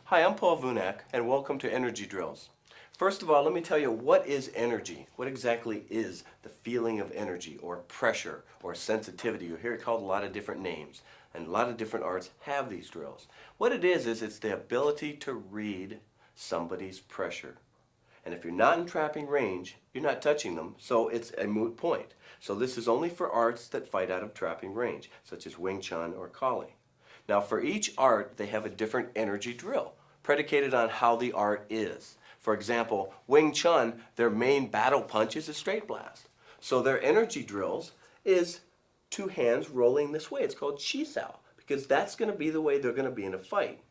Hi, I'm Paul Vunak, and welcome to Energy Drills. First of all, let me tell you, what is energy? What exactly is the feeling of energy, or pressure, or sensitivity? You hear it called a lot of different names, and a lot of different arts have these drills. What it is it's the ability to read somebody's pressure. And if you're not in trapping range, you're not touching them, so it's a moot point. So this is only for arts that fight out of trapping range, such as Wing Chun or Kali. Now for each art, they have a different energy drill, predicated on how the art is. For example, Wing Chun, their main battle punch is a straight blast. So their energy drills is two hands rolling this way. It's called Chi Sao, because that's going to be the way they're going to be in a fight.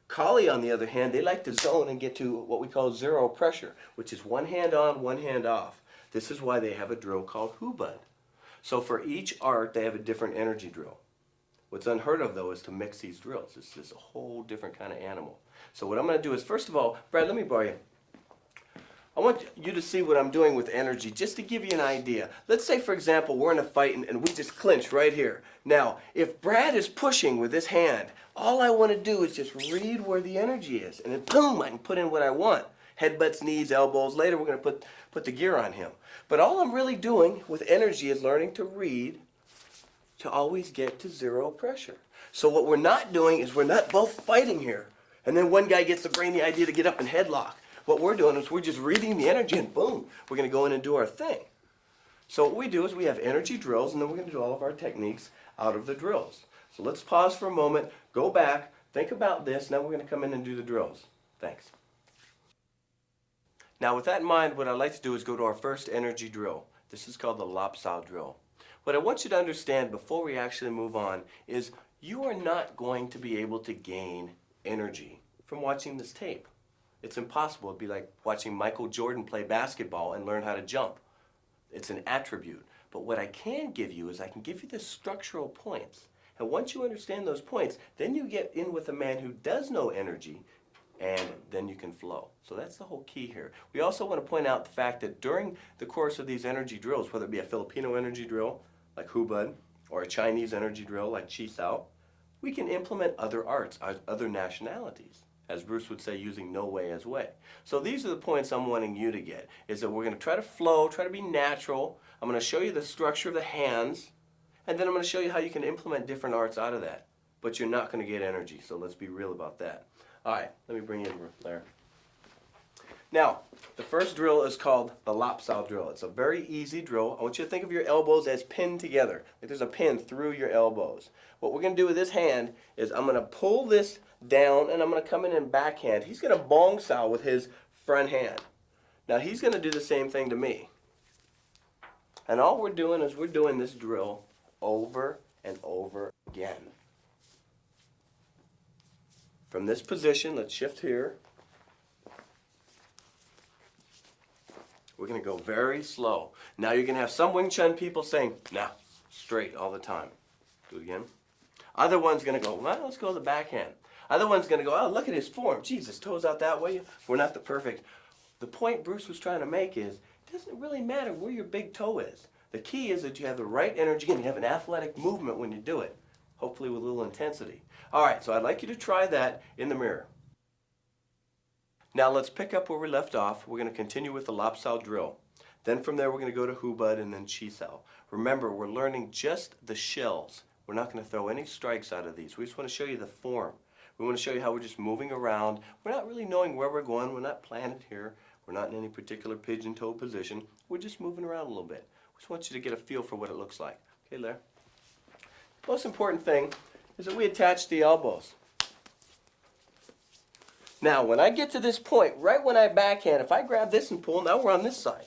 Kali, on the other hand, they like to zone and get to what we call zero pressure, which is one hand on, one hand off. This is why they have a drill called Hubud. So for each art, they have a different energy drill. What's unheard of, though, is to mix these drills. It's just a whole different kind of animal. So what I'm going to do is, first of all, Brad, let me borrow you. I want you to see what I'm doing with energy, just to give you an idea. Let's say, for example, we're in a fight and we just clinch right here. Now, if Brad is pushing with his hand, all I want to do is just read where the energy is. And then, boom, I can put in what I want. Headbutts, knees, elbows. Later, we're going to put the gear on him. But all I'm really doing with energy is learning to read to always get to zero pressure. So what we're not doing is we're not both fighting here. And then one guy gets the brainy idea to get up and headlock. What we're doing is we're just reading the energy and boom, we're going to go in and do our thing. So what we do is we have energy drills and then we're going to do all of our techniques out of the drills. So let's pause for a moment, go back, think about this, now we're going to come in and do the drills. Thanks. Now with that in mind, what I'd like to do is go to our first energy drill. This is called the Lap Sao drill. What I want you to understand before we actually move on is you are not going to be able to gain energy from watching this tape. It's impossible. It'd be like watching Michael Jordan play basketball and learn how to jump. It's an attribute. But what I can give you is I can give you the structural points. And once you understand those points, then you get in with a man who does know energy, and then you can flow. So that's the whole key here. We also want to point out the fact that during the course of these energy drills, whether it be a Filipino energy drill, like Hubud, or a Chinese energy drill like Chi Sao, we can implement other arts, other nationalities, as Bruce would say, using no way as way. So these are the points I'm wanting you to get, is that we're going to try to flow, try to be natural. I'm going to show you the structure of the hands, and then I'm going to show you how you can implement different arts out of that. But you're not going to get energy, so let's be real about that. All right, let me bring you in there. Now, the first drill is called the Lap Sao drill. It's a very easy drill. I want you to think of your elbows as pinned together. Like there's a pin through your elbows. What we're going to do with this hand is I'm going to pull this down and I'm going to come in and backhand. He's going to bong sao with his front hand. Now he's going to do the same thing to me. And all we're doing is we're doing this drill over and over again. From this position, let's shift here. We're going to go very slow. Now you're going to have some Wing Chun people saying, nah, straight all the time. Do it again. Other one's going to go, well, let's go to the backhand. Other one's going to go, oh, look at his form. Geez, his toes out that way. We're not the perfect. The point Bruce was trying to make is, it doesn't really matter where your big toe is. The key is that you have the right energy and you have an athletic movement when you do it, hopefully with a little intensity. All right, so I'd like you to try that in the mirror. Now let's pick up where we left off. We're going to continue with the Lap Sao drill. Then from there we're going to go to Hubud and then Chi Sao. Remember, we're learning just the shells. We're not going to throw any strikes out of these. We just want to show you the form. We want to show you how we're just moving around. We're not really knowing where we're going. We're not planted here. We're not in any particular pigeon toe position. We're just moving around a little bit. We just want you to get a feel for what it looks like. Okay, Larry? Most important thing is that we attach the elbows. Now, when I get to this point, right when I backhand, if I grab this and pull, now we're on this side.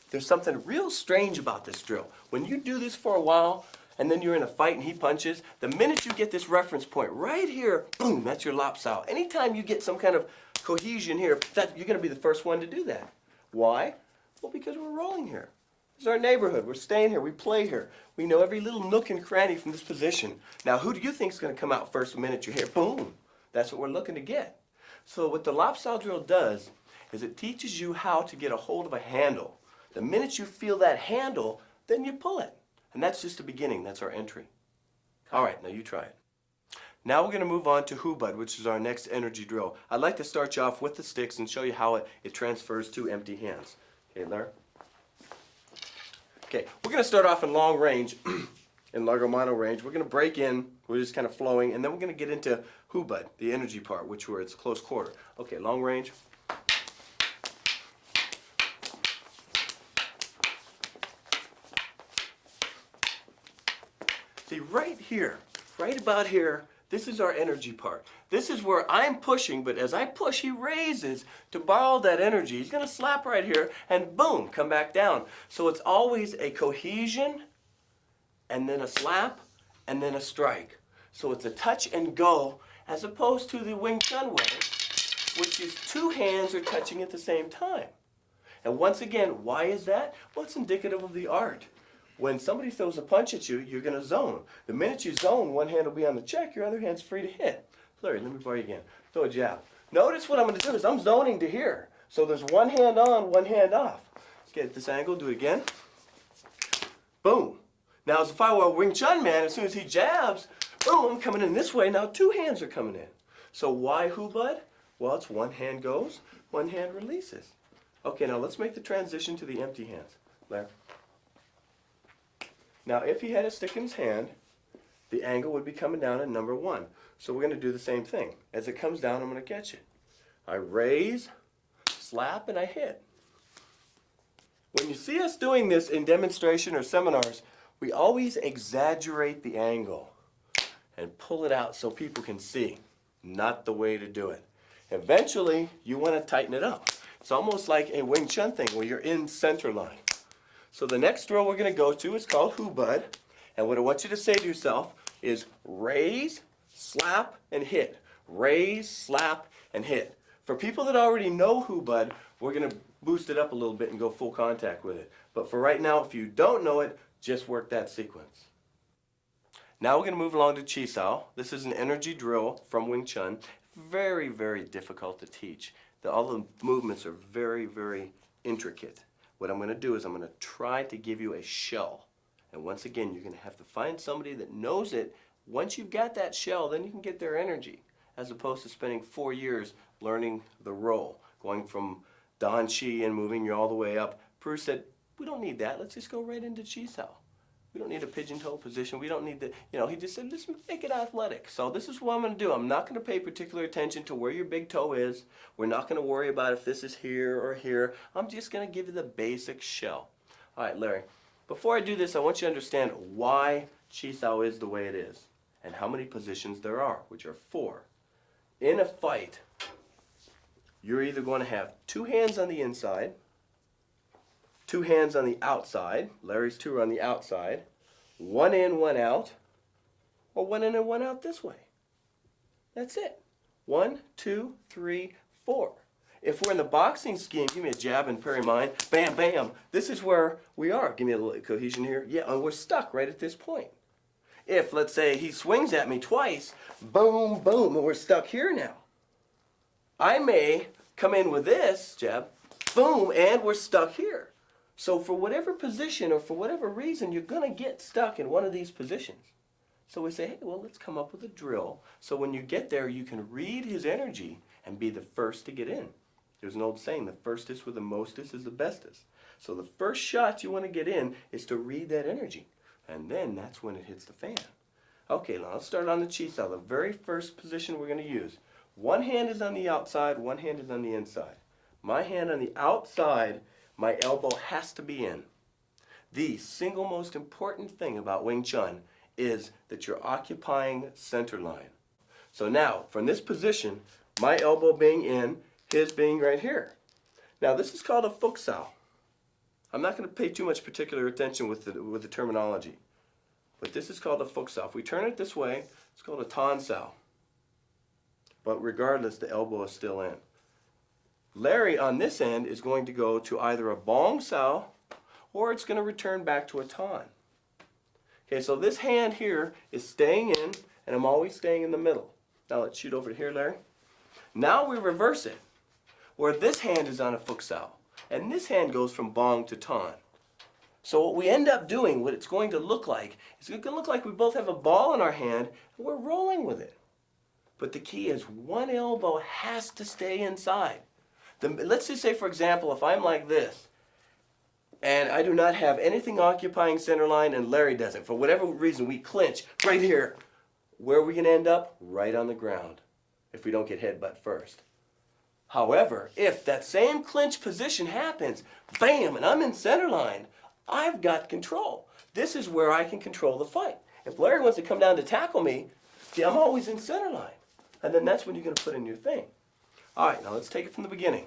There's something real strange about this drill. When you do this for a while, and then you're in a fight and he punches, the minute you get this reference point right here, boom, that's your Lap Sao. Anytime you get some kind of cohesion here, you're going to be the first one to do that. Why? Well, because we're rolling here. This is our neighborhood. We're staying here. We play here. We know every little nook and cranny from this position. Now, who do you think is going to come out first the minute you're here? Boom. That's what we're looking to get. So what the Lap Sao drill does is it teaches you how to get a hold of a handle. The minute you feel that handle, then you pull it. And that's just the beginning. That's our entry. All right, now you try it. Now we're going to move on to Hubud, which is our next energy drill. I'd like to start you off with the sticks and show you how it transfers to empty hands. Okay, Larry? Okay, we're going to start off in long range, in largo mono range. We're going to break in, we're just kind of flowing, and then we're going to get into Hubud, the energy part, where it's close quarter. Okay, long range. See, right here, right about here, this is our energy part. This is where I'm pushing, but as I push, he raises to borrow that energy. He's going to slap right here, and boom, come back down. So it's always a cohesion, and then a slap, and then a strike. So it's a touch and go, as opposed to the Wing Chun way, which is two hands are touching at the same time. And once again, why is that? Well, it's indicative of the art. When somebody throws a punch at you, you're going to zone. The minute you zone, one hand will be on the check, your other hand's free to hit. Larry, let me borrow you again. Throw a jab. Notice what I'm going to do is I'm zoning to here. So there's one hand on, one hand off. Let's get at this angle, do it again. Boom. Now, if I were a Wing Chun man, as soon as he jabs, boom, I'm coming in this way. Now two hands are coming in. So why Hubud? Well, it's one hand goes, one hand releases. Okay, now let's make the transition to the empty hands. Larry. Now, if he had a stick in his hand, the angle would be coming down at number 1. So we're going to do the same thing. As it comes down, I'm going to catch it. I raise, slap, and I hit. When you see us doing this in demonstration or seminars, we always exaggerate the angle and pull it out so people can see. Not the way to do it. Eventually, you want to tighten it up. It's almost like a Wing Chun thing where you're in center line. So the next drill we're going to go to is called Hubud. And what I want you to say to yourself is raise, slap, and hit. Raise, slap, and hit. For people that already know Hubud, we're going to boost it up a little bit and go full contact with it. But for right now, if you don't know it, just work that sequence. Now we're going to move along to Chi Sao. This is an energy drill from Wing Chun. Very, very difficult to teach. All the movements are very, very intricate. What I'm going to do is I'm going to try to give you a shell. And once again, you're going to have to find somebody that knows it. Once you've got that shell, then you can get their energy, as opposed to spending 4 years learning the roll, going from Dan Chi and moving you all the way up. Bruce said, we don't need that. Let's just go right into Chi Sao. We don't need a pigeon toe position. We don't need the, he just said, let's make it athletic. So this is what I'm going to do. I'm not going to pay particular attention to where your big toe is. We're not going to worry about if this is here or here. I'm just going to give you the basic shell. All right, Larry, before I do this, I want you to understand why Chi Sao is the way it is and how many positions there are, which are 4. In a fight, you're either going to have 2 hands on the inside, 2 hands on the outside. Larry's 2 are on the outside. 1 in, 1 out. Or 1 in and 1 out this way. That's it. 1, 2, 3, 4. If we're in the boxing scheme, give me a jab and parry mine. Bam, bam. This is where we are. Give me a little cohesion here. Yeah, and we're stuck right at this point. If, let's say, he swings at me twice, boom, boom, and we're stuck here now. I may come in with this jab, boom, and we're stuck here. So for whatever position or for whatever reason, you're going to get stuck in one of these positions. So we say, hey, well, let's come up with a drill. So when you get there, you can read his energy and be the first to get in. There's an old saying, the firstest with the mostest is the bestest. So the first shot you want to get in is to read that energy. And then that's when it hits the fan. Okay, now let's start on the Chi Sao. The very first position we're going to use. One hand is on the outside, one hand is on the inside. My hand on the outside, my elbow has to be in. The single most important thing about Wing Chun is that you're occupying center line. So now, from this position, my elbow being in, his being right here. Now this is called a Fuk Sao. I'm not going to pay too much particular attention with the terminology. But this is called a Fuk Sao. If we turn it this way, it's called a Tan Sao. But regardless, the elbow is still in. Larry on this end is going to go to either a Bong Sao or it's going to return back to a Tan. Okay, so this hand here is staying in and I'm always staying in the middle. Now let's shoot over to here, Larry. Now we reverse it, where this hand is on a Fuk Sao and this hand goes from Bong to Tan. So what we end up doing, what it's going to look like, is it's going to look like we both have a ball in our hand and we're rolling with it. But the key is one elbow has to stay inside. Let's just say, for example, if I'm like this, and I do not have anything occupying center line, and Larry doesn't. For whatever reason, we clinch right here. Where are we going to end up? Right on the ground, if we don't get headbutt first. However, if that same clinch position happens, bam, and I'm in center line, I've got control. This is where I can control the fight. If Larry wants to come down to tackle me, see, I'm always in center line. And then that's when you're going to put in your thing. All right, now let's take it from the beginning.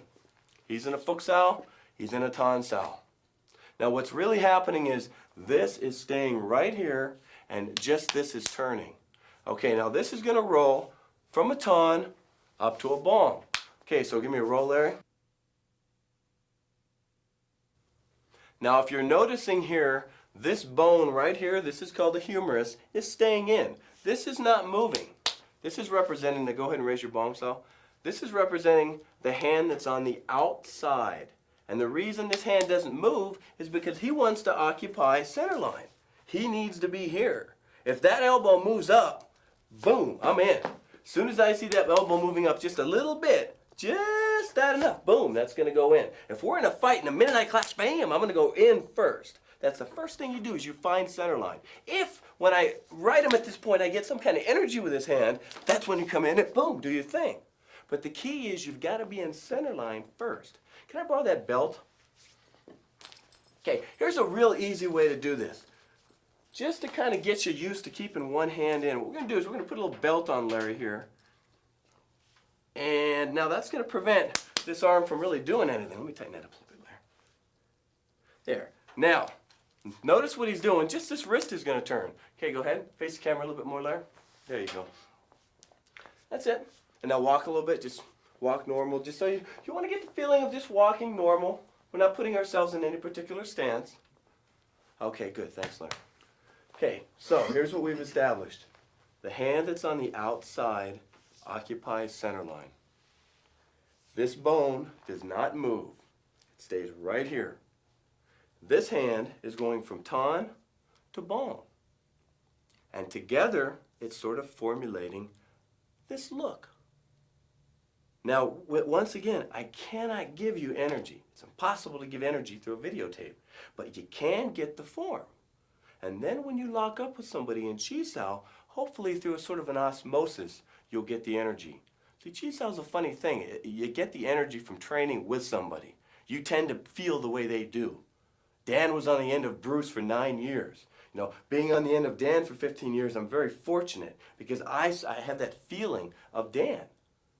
He's in a Futsal, he's in a Tonsal. Now what's really happening is this is staying right here and just this is turning. Okay, now this is going to roll from a ton up to a bong. Okay, so give me a roll, Larry. Now if you're noticing here, this bone right here, this is called the humerus, is staying in. This is not moving. This is representing, go ahead and raise your bong, Sal. This is representing the hand that's on the outside. And the reason this hand doesn't move is because he wants to occupy center line. He needs to be here. If that elbow moves up, boom, I'm in. As soon as I see that elbow moving up just a little bit, just that enough, boom, that's going to go in. If we're in a fight and the minute I clash, bam, I'm going to go in first. That's the first thing you do is you find center line. If when I ride him at this point I get some kind of energy with his hand, that's when you come in and boom, do your thing. But the key is you've got to be in center line first. Can I borrow that belt? Okay, here's a real easy way to do this. Just to kind of get you used to keeping one hand in, what we're going to do is we're going to put a little belt on Larry here. And now that's going to prevent this arm from really doing anything. Let me tighten that up a little bit, Larry. There. Now, notice what he's doing. Just this wrist is going to turn. Okay, go ahead. Face the camera a little bit more, Larry. There you go. That's it. And now walk a little bit. Just walk normal. Just so you want to get the feeling of just walking normal. We're not putting ourselves in any particular stance. Okay, good. Thanks, Larry. Okay, so here's what we've established. The hand that's on the outside occupies center line. This bone does not move. It stays right here. This hand is going from tan to bong. And together, it's sort of formulating this look. Now, once again, I cannot give you energy. It's impossible to give energy through a videotape. But you can get the form. And then when you lock up with somebody in Chisao, hopefully through a sort of an osmosis, you'll get the energy. See, Chisao is a funny thing. You get the energy from training with somebody. You tend to feel the way they do. Dan was on the end of Bruce for 9 years. You know, being on the end of Dan for 15 years, I'm very fortunate because I have that feeling of Dan.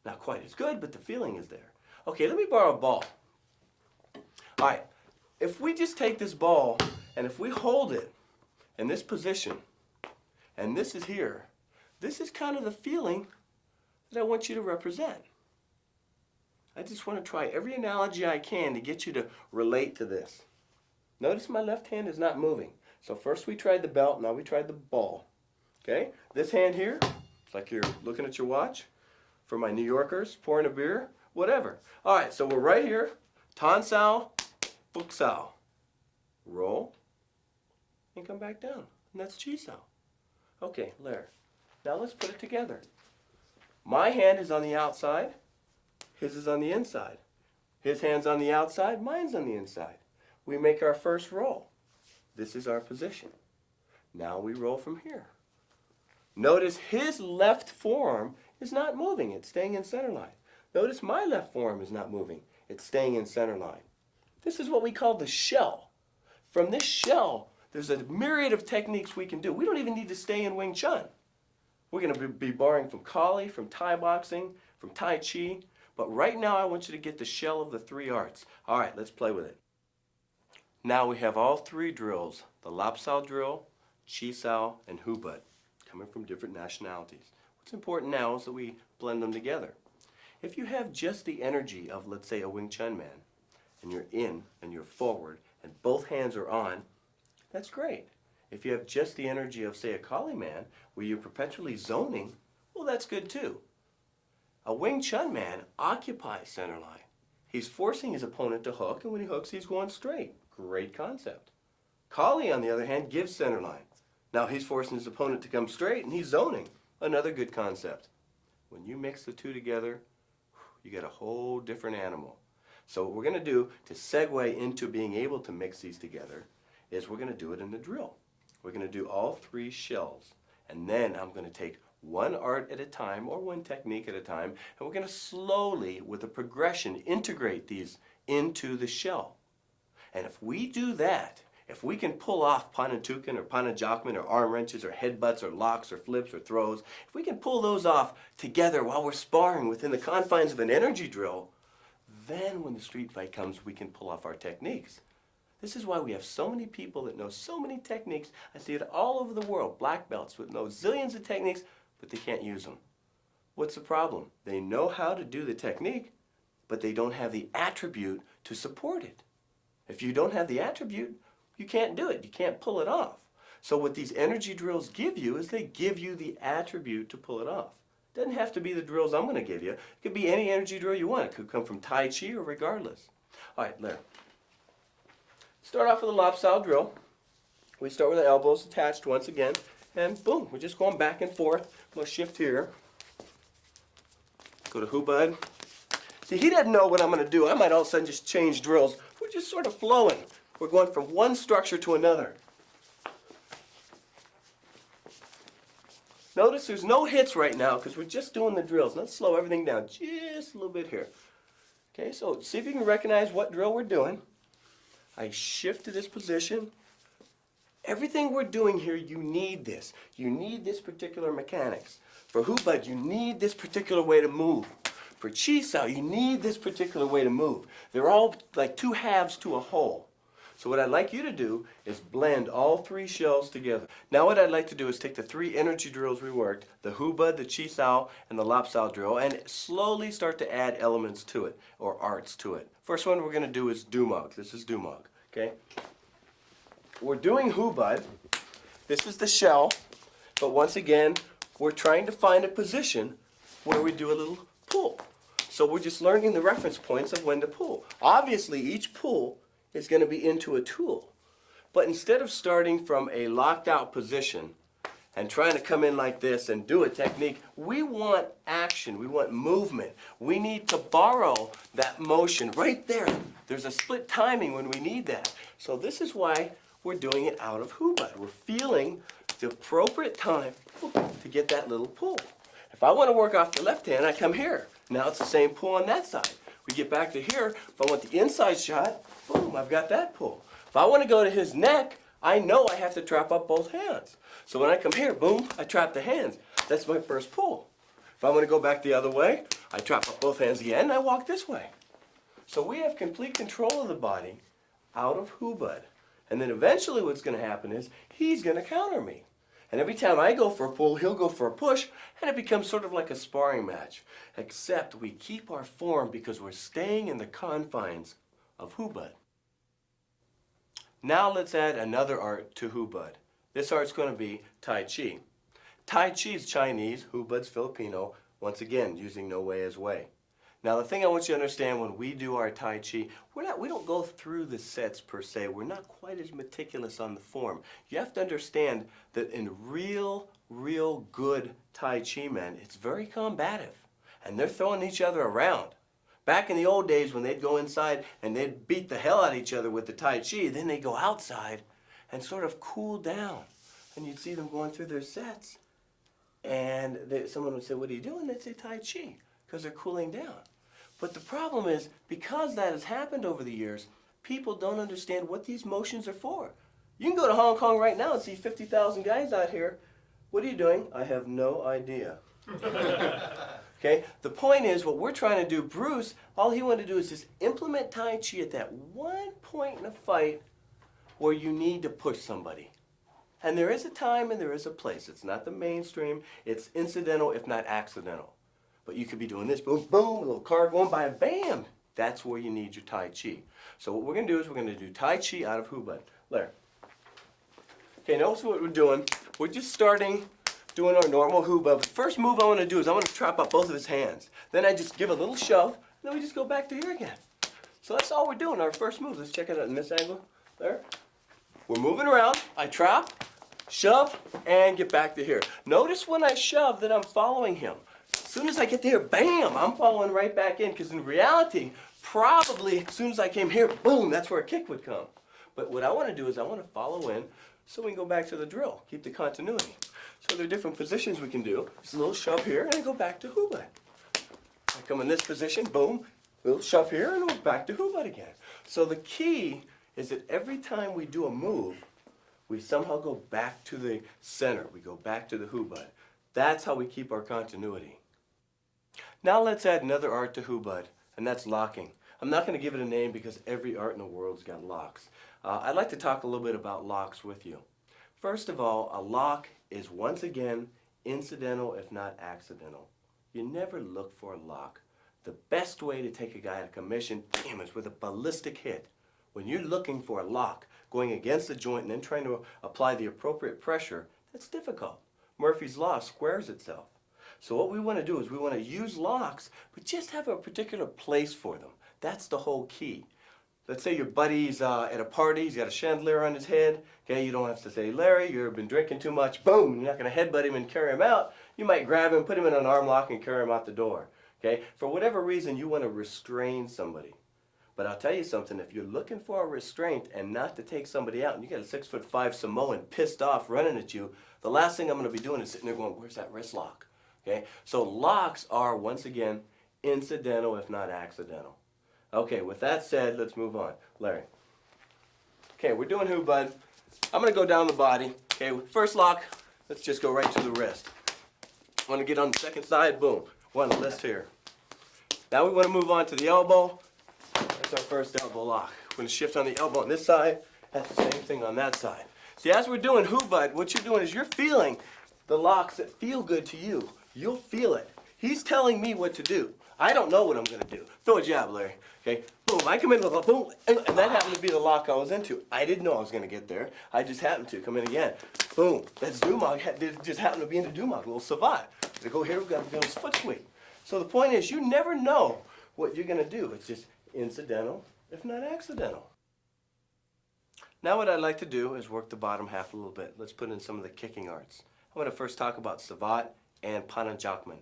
Not quite as good, but the feeling is there. Okay, let me borrow a ball. All right, if we just take this ball and if we hold it in this position, and this is here, this is kind of the feeling that I want you to represent. I just want to try every analogy I can to get you to relate to this. Notice my left hand is not moving. So first we tried the belt, now we tried the ball. Okay? This hand here, it's like you're looking at your watch. For my New Yorkers, pouring a beer, whatever. All right, so we're right here. Tonsal, Futsal. Roll, and come back down. And that's Chisao. Okay, Larry. Now let's put it together. My hand is on the outside. His is on the inside. His hand's on the outside. Mine's on the inside. We make our first roll. This is our position. Now we roll from here. Notice his left forearm is not moving. It's staying in center line. Notice my left forearm is not moving. It's staying in center line. This is what we call the shell. From this shell, there's a myriad of techniques we can do. We don't even need to stay in Wing Chun. We're going to be borrowing from Kali, from Thai boxing, from Tai Chi. But right now I want you to get the shell of the three arts. All right, let's play with it. Now we have all three drills. The Lapsao drill, Chisao, and Hubut, coming from different nationalities. What's important now is that we blend them together. If you have just the energy of, let's say, a Wing Chun man, and you're in and you're forward, and both hands are on, that's great. If you have just the energy of, say, a Kali man, where you're perpetually zoning, well, that's good too. A Wing Chun man occupies center line. He's forcing his opponent to hook, and when he hooks, he's going straight. Great concept. Kali, on the other hand, gives center line. Now he's forcing his opponent to come straight, and he's zoning. Another good concept. When you mix the two together, you get a whole different animal. So what we're going to do to segue into being able to mix these together is we're going to do it in the drill. We're going to do all 3 shells. And then I'm going to take one art at a time or one technique at a time, and we're going to slowly, with a progression, integrate these into the shell. And if we do that, if we can pull off panantukan or panajakman or arm wrenches or headbutts or locks or flips or throws, if we can pull those off together while we're sparring within the confines of an energy drill, then when the street fight comes, we can pull off our techniques. This is why we have so many people that know so many techniques. I see it all over the world, black belts with know zillions of techniques, but they can't use them. What's the problem? They know how to do the technique, but they don't have the attribute to support it. If you don't have the attribute, you can't do it. You can't pull it off. So what these energy drills give you is they give you the attribute to pull it off. It doesn't have to be the drills I'm going to give you. It could be any energy drill you want. It could come from Tai Chi or regardless. All right, Larry. Start off with a lopsided drill. We start with the elbows attached once again, and boom, we're just going back and forth. I'm going to shift here. Go to Hubud. See, he doesn't know what I'm going to do. I might all of a sudden just change drills. We're just sort of flowing. We're going from one structure to another. Notice there's no hits right now because we're just doing the drills. Let's slow everything down just a little bit here. Okay, so see if you can recognize what drill we're doing. I shift to this position. Everything we're doing here, you need this. You need this particular mechanics. For Hubud, you need this particular way to move. For Chi Sao, you need this particular way to move. They're all like 2 halves to a whole. So what I'd like you to do is blend all 3 shells together. Now what I'd like to do is take the 3 energy drills we worked, the Hubud, the Chi Sao, and the Lopsided drill, and slowly start to add elements to it, or arts to it. First one we're going to do is Dumog. This is Dumog, okay? We're doing Hubud. This is the shell, but once again, we're trying to find a position where we do a little pull. So we're just learning the reference points of when to pull. Obviously, each pull is going to be into a tool. But instead of starting from a locked out position and trying to come in like this and do a technique, we want action, we want movement. We need to borrow that motion right there. There's a split timing when we need that. So this is why we're doing it out of Hubud. We're feeling the appropriate time to get that little pull. If I want to work off the left hand, I come here. Now it's the same pull on that side. We get back to here. If I want the inside shot, boom, I've got that pull. If I want to go to his neck, I know I have to trap up both hands. So when I come here, boom, I trap the hands. That's my first pull. If I want to go back the other way, I trap up both hands again and I walk this way. So we have complete control of the body out of Hubud. And then eventually what's going to happen is he's going to counter me. And every time I go for a pull, he'll go for a push, and it becomes sort of like a sparring match. Except we keep our form because we're staying in the confines of Hubud. Now let's add another art to Hubud. This art's going to be Tai Chi. Tai Chi is Chinese, Hubud's Filipino, once again using no way as way. Now the thing I want you to understand when we do our Tai Chi, we don't go through the sets per se. We're not quite as meticulous on the form. You have to understand that in real good Tai Chi men, it's very combative. And they're throwing each other around. Back in the old days when they'd go inside and they'd beat the hell out of each other with the Tai Chi, then they'd go outside and sort of cool down. And you'd see them going through their sets. And someone would say, "What are you doing?" They'd say Tai Chi, because they're cooling down. But the problem is, because that has happened over the years, people don't understand what these motions are for. You can go to Hong Kong right now and see 50,000 guys out here. What are you doing? I have no idea. Okay? The point is, what we're trying to do, Bruce, all he wanted to do is just implement Tai Chi at that one point in a fight where you need to push somebody. And there is a time and there is a place. It's not the mainstream. It's incidental, if not accidental. But you could be doing this, boom, boom, a little car going by, and bam! That's where you need your Tai Chi. So what we're going to do is we're going to do Tai Chi out of Hubud. Larry. Okay, notice what we're doing. We're just starting doing our normal Hubud. The first move I want to do is I want to trap up both of his hands. Then I just give a little shove, and then we just go back to here again. So that's all we're doing, our first move. Let's check it out in this angle. There. We're moving around. I trap, shove, and get back to here. Notice when I shove that I'm following him. soon as I get there, bam, I'm falling right back in, because in reality, probably as soon as I came here, boom, that's where a kick would come. But what I want to do is I want to follow in so we can go back to the drill, keep the continuity. So there are different positions we can do. Just a little shove here, and I go back to hubad. I come in this position, boom, little shove here, and we're back to hubad again. So the key is that every time we do a move, we somehow go back to the center. We go back to the hubad. That's how we keep our continuity. Now let's add another art to hubad, and that's locking. I'm not going to give it a name because every art in the world's got locks. I'd like to talk a little bit about locks with you. First of all, a lock is once again incidental if not accidental. You never look for a lock. The best way to take a guy out of commission, damn, is with a ballistic hit. When you're looking for a lock, going against the joint and then trying to apply the appropriate pressure, that's difficult. Murphy's Law squares itself. So what we want to do is we want to use locks, but just have a particular place for them. That's the whole key. Let's say your buddy's at a party, he's got a chandelier on his head. Okay, you don't have to say, Larry, you've been drinking too much. Boom, you're not going to headbutt him and carry him out. You might grab him, put him in an arm lock, and carry him out the door. Okay, for whatever reason, you want to restrain somebody. But I'll tell you something, if you're looking for a restraint and not to take somebody out, and you got a 6'5" Samoan pissed off running at you, the last thing I'm going to be doing is sitting there going, where's that wrist lock? Okay, so locks are, once again, incidental if not accidental. Okay, with that said, let's move on. Larry. Okay, we're doing hubad. I'm going to go down the body. Okay, first lock, let's just go right to the wrist. Want to get on the second side, boom. One list here. Now we want to move on to the elbow. That's our first elbow lock. We're going to shift on the elbow on this side. That's the same thing on that side. See, as we're doing hubad, what you're doing is you're feeling the locks that feel good to you. You'll feel it. He's telling me what to do. I don't know what I'm going to do. Throw a jab, Larry. Okay, boom. I come in with a boom, and that happened to be the lock I was into. I didn't know I was going to get there. I just happened to come in again. Boom. That's Dumag. It just happened to be into Dumag, a little savate. To go here, we've got to go foot sweep. So the point is, you never know what you're going to do. It's just incidental, if not accidental. Now what I'd like to do is work the bottom half a little bit. Let's put in some of the kicking arts. I'm going to first talk about savate and pananjakman.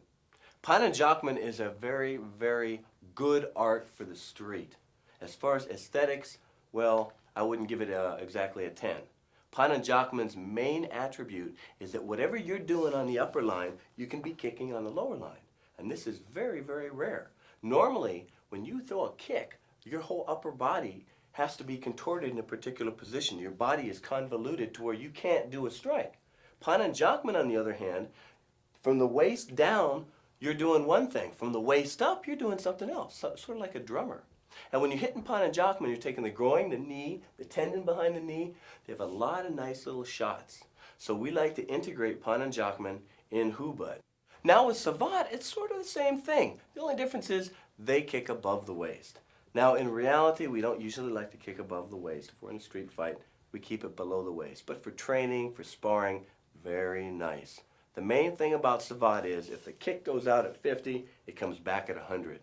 Pananjakman is a very, very good art for the street. As far as aesthetics, well, I wouldn't give it exactly a 10. Pananjakman's main attribute is that whatever you're doing on the upper line, you can be kicking on the lower line. And this is very, very rare. Normally, when you throw a kick, your whole upper body has to be contorted in a particular position. Your body is convoluted to where you can't do a strike. Pananjakman, on the other hand, from the waist down, you're doing one thing. From the waist up, you're doing something else, sort of like a drummer. And when you're hitting pananjakman, you're taking the groin, the knee, the tendon behind the knee. They have a lot of nice little shots. So we like to integrate pananjakman in hubad. Now with savate, it's sort of the same thing. The only difference is they kick above the waist. Now in reality, we don't usually like to kick above the waist. If we're in a street fight, we keep it below the waist. But for training, for sparring, very nice. The main thing about savate is if the kick goes out at 50, it comes back at 100.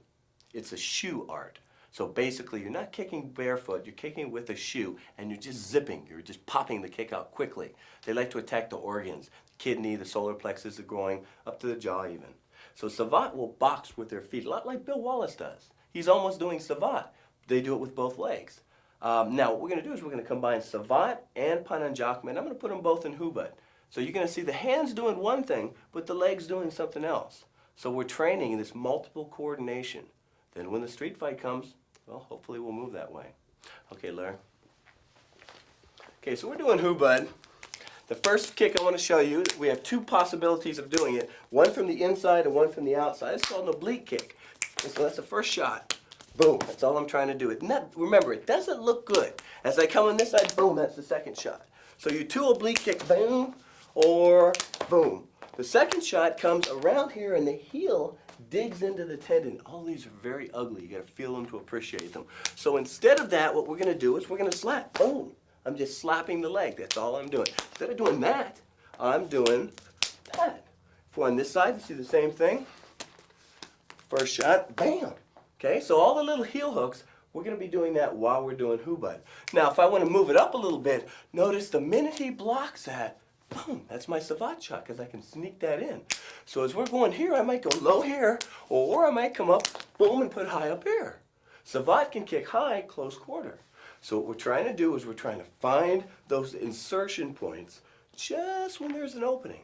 It's a shoe art. So basically, you're not kicking barefoot, you're kicking with a shoe, and you're just zipping. You're just popping the kick out quickly. They like to attack the organs, the kidney, the solar plexus, the groin, up to the jaw even. So savate will box with their feet, a lot like Bill Wallace does. He's almost doing savate. They do it with both legs. Now, what we're going to do is we're going to combine savate and pananjakman. I'm going to put them both in hubad. So you're going to see the hands doing one thing, but the legs doing something else. So we're training this multiple coordination. Then when the street fight comes, well, hopefully we'll move that way. Okay, Larry. Okay, so we're doing hubad. The first kick I want to show you, we have two possibilities of doing it. One from the inside and one from the outside. It's called an oblique kick. And so that's the first shot. Boom, that's all I'm trying to do. Remember, it doesn't look good. As I come on this side, boom, that's the second shot. So you two oblique kick, boom, or boom. The second shot comes around here and the heel digs into the tendon. All these are very ugly. You got to feel them to appreciate them. So instead of that, what we're going to do is we're going to slap. Boom. I'm just slapping the leg. That's all I'm doing. Instead of doing that, I'm doing that. If we're on this side, you see the same thing. First shot, bam. Okay, so all the little heel hooks, we're going to be doing that while we're doing hubad. Now, if I want to move it up a little bit, notice the minute he blocks that, boom, that's my savate shot because I can sneak that in. So as we're going here, I might go low here, or I might come up, boom, and put high up here. Savate can kick high, close quarter. So what we're trying to do is we're trying to find those insertion points just when there's an opening,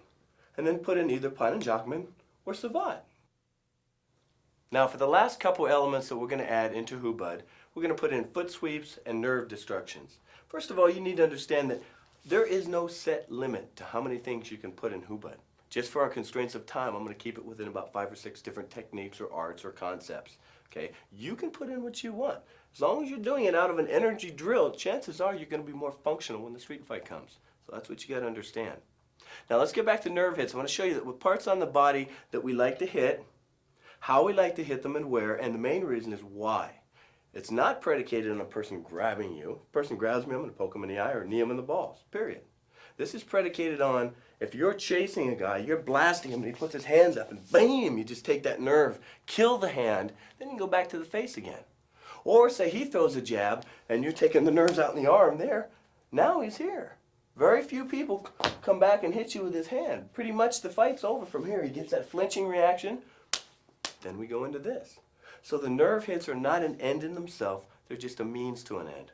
and then put in either pun and Jacquemin or savate. Now for the last couple elements that we're going to add into Hubud, we're going to put in foot sweeps and nerve destructions. First of all, you need to understand that there is no set limit to how many things you can put in Hubud. Just for our constraints of time, I'm going to keep it within about 5 or 6 different techniques or arts or concepts. Okay? You can put in what you want. As long as you're doing it out of an energy drill, chances are you're going to be more functional when the street fight comes. So that's what you got to understand. Now let's get back to nerve hits. I want to show you that with parts on the body that we like to hit, how we like to hit them and where, and the main reason is why. It's not predicated on a person grabbing you. If a person grabs me, I'm going to poke him in the eye or knee him in the balls, period. This is predicated on if you're chasing a guy, you're blasting him and he puts his hands up and bam, you just take that nerve, kill the hand, then you can go back to the face again. Or say he throws a jab and you're taking the nerves out in the arm there, now he's here. Very few people come back and hit you with his hand. Pretty much the fight's over from here. He gets that flinching reaction, then we go into this. So the nerve hits are not an end in themselves, they're just a means to an end.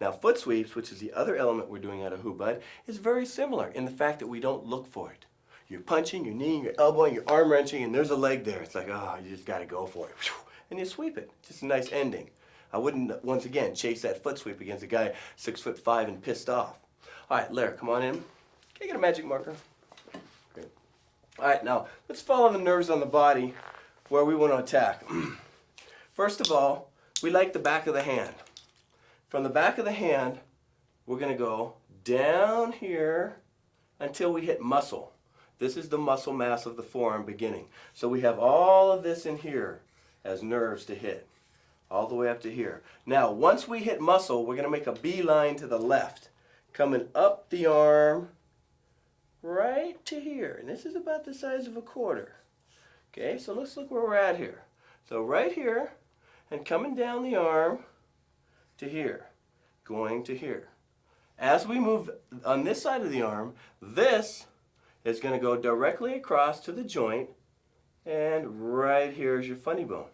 Now foot sweeps, which is the other element we're doing out of Hubud, is very similar in the fact that we don't look for it. You're punching, you're kneeing, you're elbowing, you're arm wrenching, and there's a leg there. It's like, oh, you just got to go for it. And you sweep it. Just a nice ending. I wouldn't, once again, chase that foot sweep against a guy 6'5" and pissed off. All right, Larry, come on in. Can I get a magic marker? Great. All right, now let's follow the nerves on the body where we want to attack. First of all, we like the back of the hand. From the back of the hand, we're going to go down here until we hit muscle. This is the muscle mass of the forearm beginning. So we have all of this in here as nerves to hit, all the way up to here. Now, once we hit muscle, we're going to make a beeline to the left, coming up the arm right to here. And this is about the size of a quarter. Okay, so let's look where we're at here. So right here, and coming down the arm to here, going to here. As we move on this side of the arm, this is going to go directly across to the joint, and right here is your funny bone.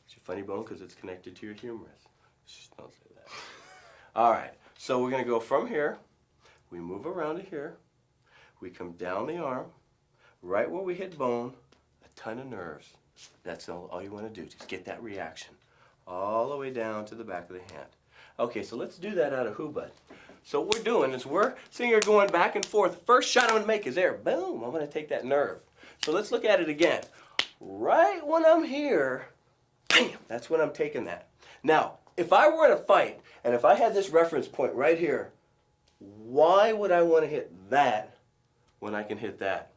It's your funny bone because it's connected to your humerus. Shh, don't say that. All right, so we're going to go from here, we move around to here, we come down the arm, right where we hit bone, a ton of nerves. That's all you want to do, just get that reaction. All the way down to the back of the hand. Okay, so let's do that out of Hubud. So what we're doing is we're sitting here going back and forth. First shot I'm going to make is there. Boom, I'm going to take that nerve. So let's look at it again. Right when I'm here, bam, that's when I'm taking that. Now, if I were in a fight, and if I had this reference point right here, why would I want to hit that when I can hit that?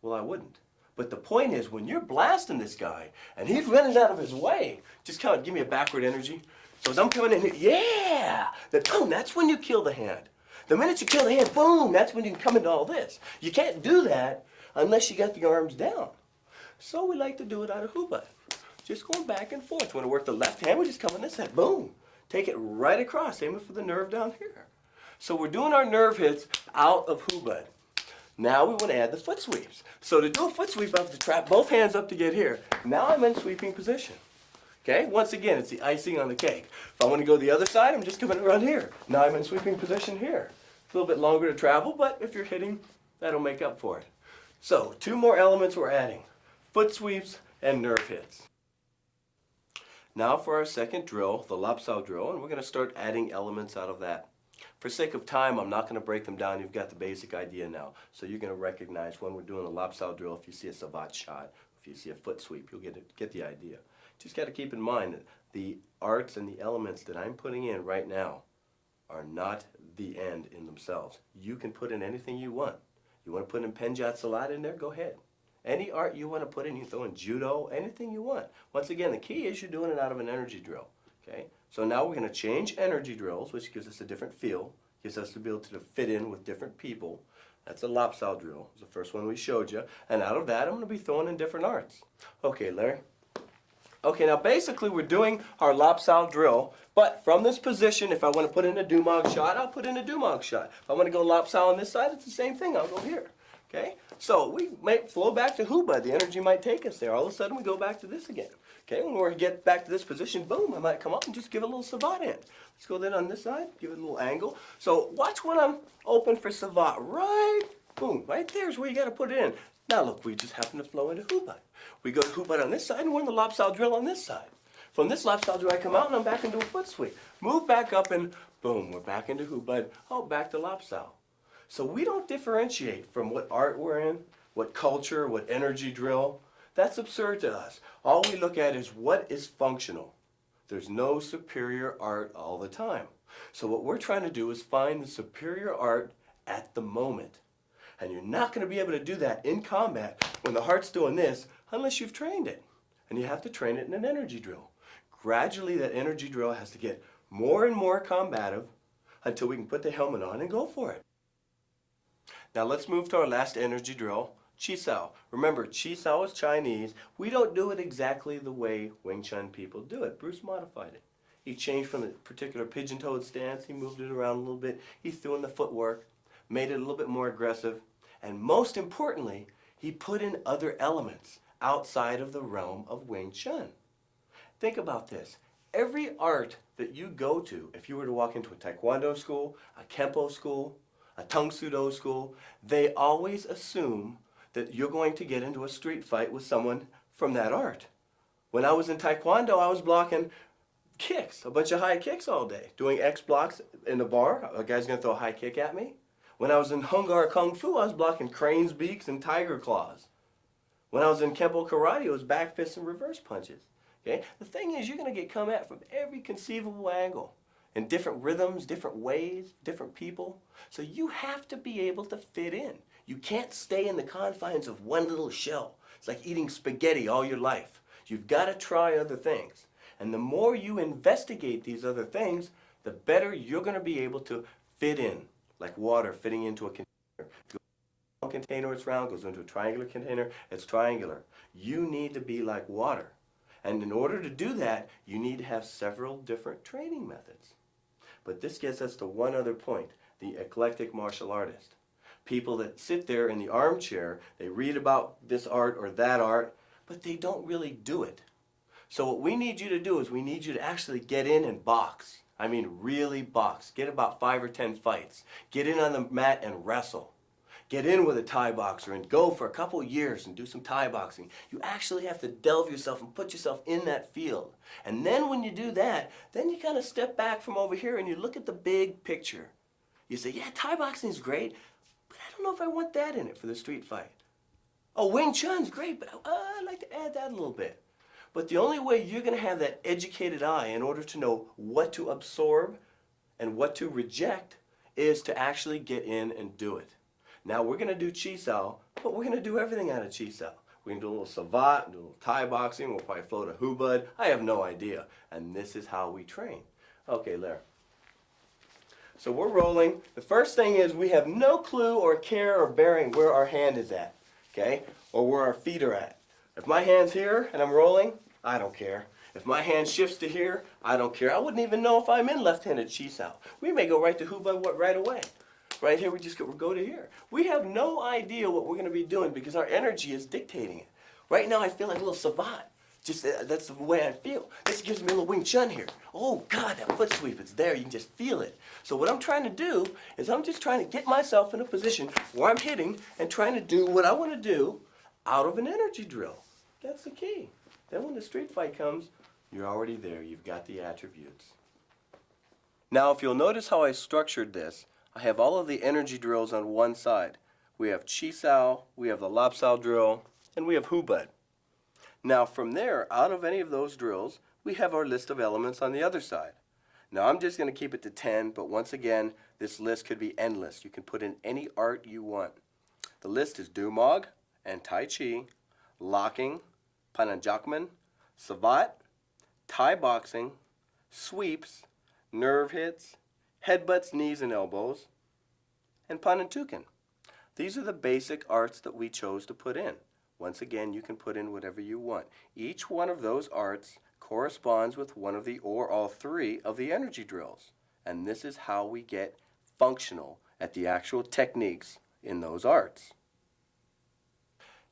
Well, I wouldn't. But the point is, when you're blasting this guy, and he's running out of his way, just kind of give me a backward energy. So as I'm coming in here, yeah! Then boom, that's when you kill the hand. The minute you kill the hand, boom, that's when you can come into all this. You can't do that unless you got the arms down. So we like to do it out of Hubud. Just going back and forth. When I work the left hand, we just come on this side, boom. Take it right across, aiming for the nerve down here. So we're doing our nerve hits out of Hubud. Now we want to add the foot sweeps. So to do a foot sweep, I have to trap both hands up to get here. Now I'm in sweeping position. Okay, once again, it's the icing on the cake. If I want to go the other side, I'm just coming around here. Now I'm in sweeping position here. It's a little bit longer to travel, but if you're hitting, that'll make up for it. So, 2 more elements we're adding. Foot sweeps and nerve hits. Now for our second drill, the Lapsao drill, and we're going to start adding elements out of that. For sake of time, I'm not going to break them down. You've got the basic idea now. So you're going to recognize when we're doing a Lapsao drill, if you see a savate shot, if you see a foot sweep, you'll get the idea. Just got to keep in mind that the arts and the elements that I'm putting in right now are not the end in themselves. You can put in anything you want. You want to put in Penjat Salat in there? Go ahead. Any art you want to put in, you throw in judo, anything you want. Once again, the key is you're doing it out of an energy drill. Okay? So now we're going to change energy drills, which gives us a different feel, gives us the ability to fit in with different people. That's a Lapsao drill. It's the first one we showed you. And out of that, I'm going to be throwing in different arts. Okay, Larry. Okay, now basically we're doing our Lopsal drill, but from this position, if I want to put in a Dumog shot, I'll put in a Dumog shot. If I want to go Lopsal on this side, it's the same thing. I'll go here. Okay, so we might flow back to Hubud. The energy might take us there. All of a sudden we go back to this again. Okay, when we get back to this position, boom, I might come up and just give a little Savat in. Let's go then on this side, give it a little angle. So watch when I'm open for Savat. Right, boom, right there's where you got to put it in. Now look, we just happen to flow into Hubud. We go to Hubud on this side and we're in the Lopsal drill on this side. From this Lopsal drill I come out and I'm back into a foot sweep. Move back up and boom, we're back into Hubud. Oh, back to Lopsal. So we don't differentiate from what art we're in, what culture, what energy drill. That's absurd to us. All we look at is what is functional. There's no superior art all the time. So what we're trying to do is find the superior art at the moment. And you're not going to be able to do that in combat when the heart's doing this unless you've trained it. And you have to train it in an energy drill. Gradually that energy drill has to get more and more combative until we can put the helmet on and go for it. Now let's move to our last energy drill, Chi Sao. Remember, Chi Sao is Chinese. We don't do it exactly the way Wing Chun people do it. Bruce modified it. He changed from a particular pigeon-toed stance. He moved it around a little bit. He threw in the footwork, made it a little bit more aggressive. And most importantly, he put in other elements outside of the realm of Wing Chun. Think about this. Every art that you go to, if you were to walk into a Taekwondo school, a Kempo school, a Tung Sudo school, they always assume that you're going to get into a street fight with someone from that art. When I was in Taekwondo, I was blocking kicks, a bunch of high kicks all day. Doing X blocks in the bar, a guy's going to throw a high kick at me. When I was in Hungar Kung Fu, I was blocking crane's beaks and tiger claws. When I was in Kempo Karate, it was back fists and reverse punches. Okay? The thing is, you're going to get come at from every conceivable angle. In different rhythms, different ways, different people. So you have to be able to fit in. You can't stay in the confines of one little shell. It's like eating spaghetti all your life. You've got to try other things. And the more you investigate these other things, the better you're going to be able to fit in. Like water fitting into a container. If it goes into a round container, it's round. Goes into a triangular container, it's triangular. You need to be like water. And in order to do that, you need to have several different training methods. But this gets us to one other point, the eclectic martial artist. People that sit there in the armchair, they read about this art or that art, but they don't really do it. So what we need you to do is we need you to actually get in and box. I mean really box. Get about 5 or 10 fights. Get in on the mat and wrestle. Get in with a Thai boxer and go for a couple years and do some Thai boxing. You actually have to delve yourself and put yourself in that field. And then when you do that, then you kind of step back from over here and you look at the big picture. You say, yeah, Thai boxing is great, but I don't know if I want that in it for the street fight. Oh, Wing Chun's great, but I'd like to add that a little bit. But the only way you're going to have that educated eye in order to know what to absorb and what to reject is to actually get in and do it. Now we're going to do Chi Sao, but we're going to do everything out of Chi Sao. We're going to do a little Savat, do a little Thai boxing, we'll probably float a Hubud. I have no idea. And this is how we train. Okay, Larry. So we're rolling. The first thing is we have no clue or care or bearing where our hand is at, okay, or where our feet are at. If my hand's here and I'm rolling, I don't care. If my hand shifts to here, I don't care. I wouldn't even know if I'm in left-handed Chi Sao. We may go right to Hubud right away. Right here, we just go to here. We have no idea what we're going to be doing because our energy is dictating it. Right now, I feel like a little Savat. Just that's the way I feel. This gives me a little Wing Chun here. Oh, God, that foot sweep, it's there. You can just feel it. So what I'm trying to do is I'm just trying to get myself in a position where I'm hitting and trying to do what I want to do out of an energy drill. That's the key. Then when the street fight comes, you're already there. You've got the attributes. Now, if you'll notice how I structured this, I have all of the energy drills on one side. We have Chi Sao, we have the Lopsal drill, and we have Hubud. Now from there, out of any of those drills, we have our list of elements on the other side. Now I'm just going to keep it to 10, but once again, this list could be endless. You can put in any art you want. The list is Dumog and Tai Chi, locking, Pananjakman, Savat, Thai boxing, sweeps, nerve hits, headbutts, knees, and elbows, and Panantukan. These are the basic arts that we chose to put in. Once again, you can put in whatever you want. Each one of those arts corresponds with one of the or all three of the energy drills. And this is how we get functional at the actual techniques in those arts.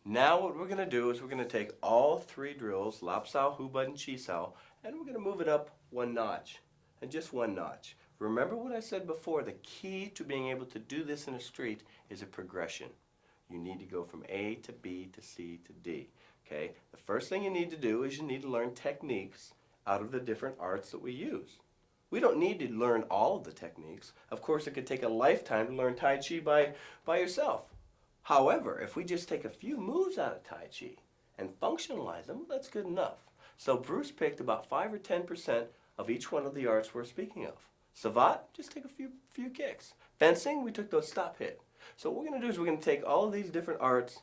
Now what we're going to do is we're going to take all three drills, Lap Sao, Hu Bud, and Chi Sao, and we're going to move it up one notch, and just one notch. Remember what I said before, the key to being able to do this in a street is a progression. You need to go from A to B to C to D. Okay? The first thing you need to do is you need to learn techniques out of the different arts that we use. We don't need to learn all of the techniques. Of course, it could take a lifetime to learn Tai Chi by yourself. However, if we just take a few moves out of Tai Chi and functionalize them, that's good enough. So Bruce picked about 5 or 10% of each one of the arts we're speaking of. Savate, just take a few kicks. Fencing, we took those stop hit. So what we're going to do is we're going to take all of these different arts,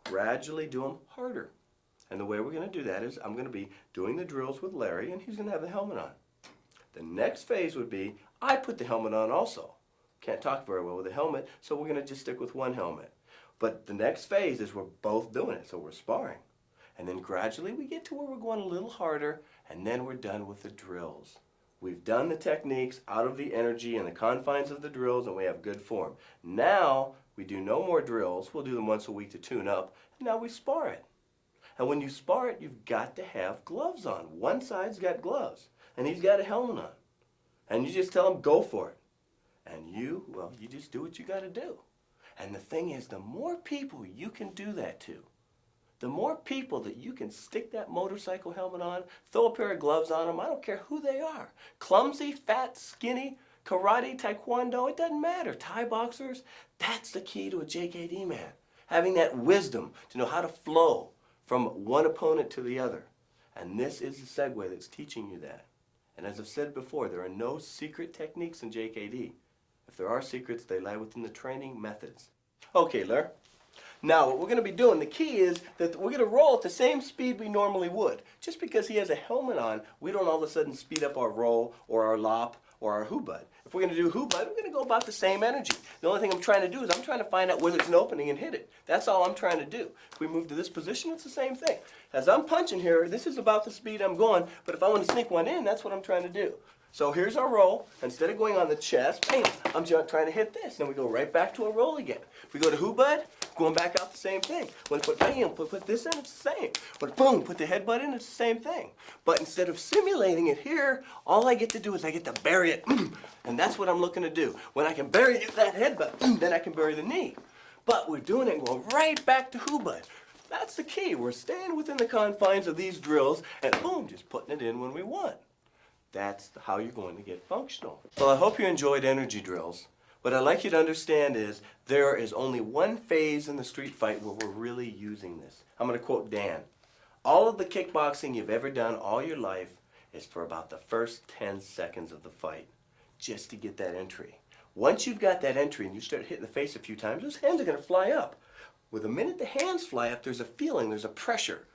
gradually do them harder. And the way we're going to do that is I'm going to be doing the drills with Larry, and he's going to have the helmet on. The next phase would be I put the helmet on also. Can't talk very well with a helmet, so we're going to just stick with one helmet. But the next phase is we're both doing it, so we're sparring. And then gradually we get to where we're going a little harder, and then we're done with the drills. We've done the techniques out of the energy and the confines of the drills, and we have good form. Now we do no more drills. We'll do them once a week to tune up, and now we spar it. And when you spar it, you've got to have gloves on. One side's got gloves, and he's got a helmet on. And you just tell him, go for it. And you just do what you got to do. And the thing is, the more people you can do that to, the more people that you can stick that motorcycle helmet on, throw a pair of gloves on them, I don't care who they are. Clumsy, fat, skinny, karate, taekwondo, it doesn't matter. Thai boxers, that's the key to a JKD man. Having that wisdom to know how to flow from one opponent to the other. And this is the segue that's teaching you that. And as I've said before, there are no secret techniques in JKD. If there are secrets, they lie within the training methods. Okay, Lair. Now, what we're going to be doing, the key is that we're going to roll at the same speed we normally would. Just because he has a helmet on, we don't all of a sudden speed up our roll or our lop or our Hu Bud. If we're going to do Hu Bud, we're going to go about the same energy. The only thing I'm trying to do is I'm trying to find out where there's an opening and hit it. That's all I'm trying to do. If we move to this position, it's the same thing. As I'm punching here, this is about the speed I'm going, but if I want to sneak one in, that's what I'm trying to do. So here's our roll. Instead of going on the chest, bam, I'm just trying to hit this. Then we go right back to a roll again. If we go to Hu Bud, going back out the same thing. When I put bam, put this in, it's the same. When boom, put the headbutt in, it's the same thing. But instead of simulating it here, all I get to do is I get to bury it. And that's what I'm looking to do. When I can bury that headbutt, then I can bury the knee. But we're doing it and going right back to Hu Bud. That's the key. We're staying within the confines of these drills and boom, just putting it in when we want. That's how you're going to get functional. Well, I hope you enjoyed energy drills. What I'd like you to understand is there is only one phase in the street fight where we're really using this. I'm going to quote Dan. All of the kickboxing you've ever done all your life is for about the first 10 seconds of the fight, just to get that entry. Once you've got that entry and you start hitting the face a few times, those hands are going to fly up. With the minute the hands fly up, there's a feeling, there's a pressure.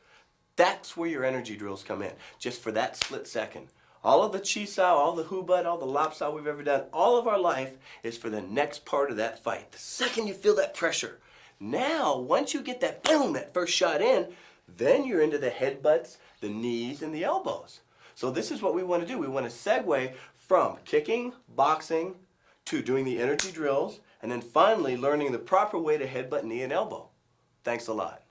That's where your energy drills come in, just for that split second. All of the Chi Sao, all the Hu Bud, all the Lap Sao we've ever done, all of our life is for the next part of that fight. The second you feel that pressure. Now, once you get that boom, that first shot in, then you're into the headbutts, the knees, and the elbows. So this is what we want to do. We want to segue from kicking, boxing, to doing the energy drills, and then finally learning the proper way to headbutt, knee, and elbow. Thanks a lot.